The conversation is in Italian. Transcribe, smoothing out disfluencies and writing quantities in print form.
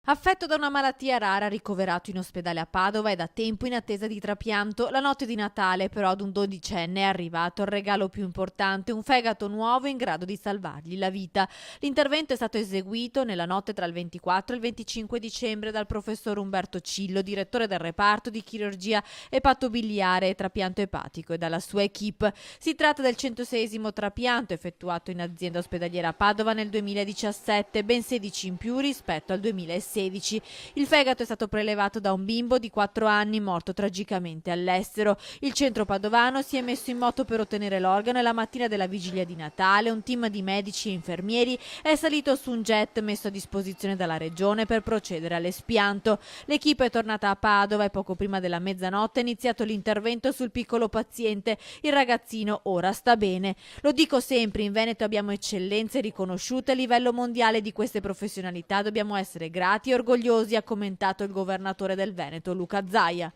Affetto da una malattia rara, ricoverato in ospedale a Padova e da tempo in attesa di trapianto, la notte di Natale però ad un dodicenne è arrivato il regalo più importante, un fegato nuovo in grado di salvargli la vita. L'intervento è stato eseguito nella notte tra il 24 e il 25 dicembre dal professor Umberto Cillo, direttore del reparto di chirurgia epatobiliare e trapianto epatico, e dalla sua equipe. Si tratta del 106esimo trapianto effettuato in azienda ospedaliera a Padova nel 2017, ben 16 in più rispetto al 2016. Il fegato è stato prelevato da un bimbo di 4 anni morto tragicamente all'estero. Il centro padovano si è messo in moto per ottenere l'organo e la mattina della vigilia di Natale un team di medici e infermieri è salito su un jet messo a disposizione dalla regione per procedere all'espianto. L'equipe è tornata a Padova e poco prima della mezzanotte ha iniziato l'intervento sul piccolo paziente. Il ragazzino ora sta bene. Lo dico sempre, in Veneto abbiamo eccellenze riconosciute a livello mondiale di queste professionalità, dobbiamo essere grati e orgogliosi, ha commentato il governatore del Veneto Luca Zaia.